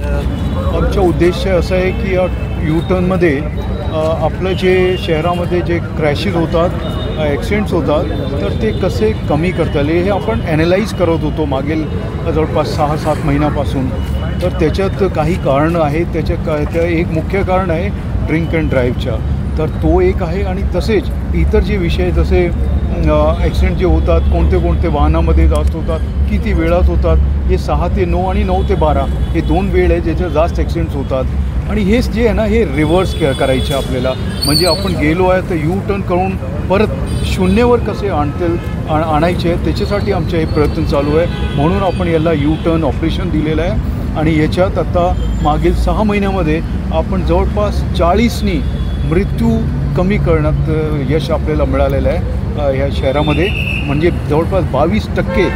आमचा उद्देश असं आहे की या यू टर्नमध्ये आपलं जे शहरामध्ये जे क्रॅशेस होतात, ॲक्सिडेंट्स होतात, तर ते कसे कमी करता येईल हे आपण ॲनालाइज करत होतो मागील जवळपास 6-7 महिन्यापासून. तर त्याच्यात काही कारणं आहेत. त्या एक मुख्य कारण आहे ड्रिंक अँड ड्राईव्हच्या. तर तो एक आहे आणि तसेच इतर जे विषय जसे ॲक्सिडेंट जे होतात, कोणते कोणते वाहनामध्ये जास्त होतात, किती वेळात होतात, हे 6 ते 9 आणि 9 ते 12 हे 2 वेळ आहे ज्याच्यात जास्त ॲक्सिडेंट्स होतात. आणि हेच जे आहे ना, हे रिव्हर्स करायचे आपल्याला. म्हणजे आपण गेलो आहे तर यू टर्न करून परत शून्यावर कसे आणायचे त्याच्यासाठी आमचे हे प्रयत्न चालू आहे. म्हणून आपण याला यू टर्न ऑपरेशन दिलेलं आहे. आणि याच्यात आता मागील 6 महिन्यामध्ये आपण जवळपास 40नी मृत्यू कमी करण्यात यश आपल्याला मिळालेलं आहे ह्या शहरामध्ये. म्हणजे जवळपास 22%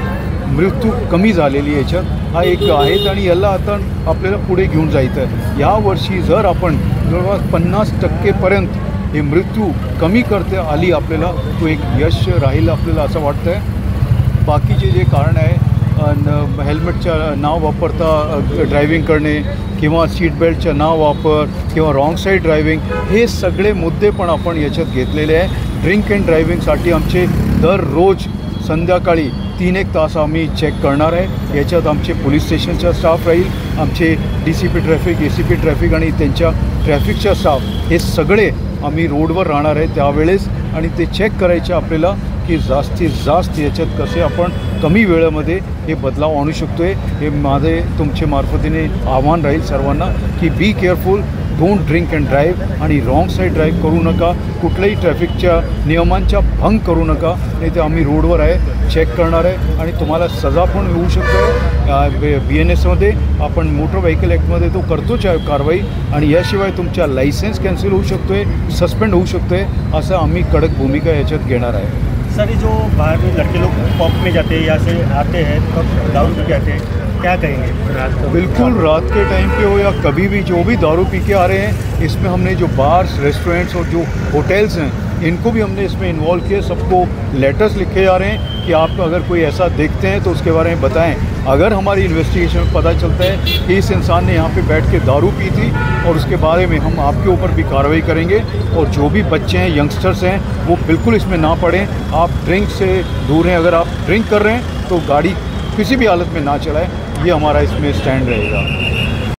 मृत्यू कमी झालेली याच्यात. हा एक आहेत आणि याला आता आपल्याला पुढे घेऊन जायचं आहे. यावर्षी जर आपण जवळपास 50% हे मृत्यू कमी करता आली आपल्याला, तो एक यश राहील आपल्याला असं वाटतं आहे. बाकीचे जे कारण आहे हेल्मेटच्या नाव वापरता ड्रायव्हिंग करणे किंवा सीट बेल्टच्या नाव वापर किंवा रॉंग साईड ड्रायव्हिंग, हे सगळे मुद्दे पण आपण याच्यात घेतलेले आहे. ड्रिंक अँड ड्रायव्हिंगसाठी आमचे दररोज संध्याकाळी 3-1 तास आम्ही चेक करणार आहे. याच्यात आमचे पोलीस स्टेशनचा स्टाफ राहील, आमचे DCP ट्रॅफिक, ACP ट्रॅफिक आणि त्यांच्या ट्रॅफिकच्या स्टाफ, हे सगळे आम्ही रोडवर राहणार आहे त्यावेळेस. आणि ते चेक करायचे आपल्याला की जास्तीत जास्त याच्यात कसे आपण कमी वेळेमध्ये हे बदलाव आणू शकतो आहे. हे माझे तुमच्या मार्फतीने आव्हान राहील सर्वांना की be careful, don't drink and drive आणि रॉंग साईड ड्राईव्ह करू नका. कुठल्याही ट्रॅफिकच्या नियमांचा भंग करू नका. नाही तर आम्ही रोडवर आहे, चेक करणार आहे आणि तुम्हाला सजा पण होऊ शकतो आहे. BNSमध्ये आपण मोटर व्हेकल ॲक्टमध्ये तो करतोच आहे कारवाई. आणि याशिवाय तुमचा लायसन्स कॅन्सल होऊ शकतो आहे, सस्पेंड होऊ शकतो आहे. असं आम्ही कडक भूमिका याच्यात घेणार आहे. सर, जो बाहर में लड़के लोग पॉप में जाते हैं, यहाँ से आते हैं तब दारू पी के आते हैं, क्या कहेंगे रात को? बिल्कुल, रात के टाइम पे हो या कभी भी जो भी दारू पी के आ रहे हैं, इसमें हमने जो बार्स, रेस्टोरेंट्स और जो होटल्स हैं, इनको भी हमने इसमें इन्वॉल्व किया. सबको लेटर्स लिखे जा रहे हैं कि आप अगर कोई ऐसा देखते हैं तो उसके बारे में बताएं. अगर हमारी इन्वेस्टिगेशन में पता चलता है कि इस इंसान ने यहाँ पे बैठ के दारू पी थी और उसके बारे में हम आपके ऊपर भी कार्रवाई करेंगे. और जो भी बच्चे हैं, यंगस्टर्स हैं, वो बिल्कुल इसमें ना पड़ें. आप ड्रिंक से दूर हैं. अगर आप ड्रिंक कर रहे हैं तो गाड़ी किसी भी हालत में ना चलाएं. ये हमारा इसमें स्टैंड रहेगा.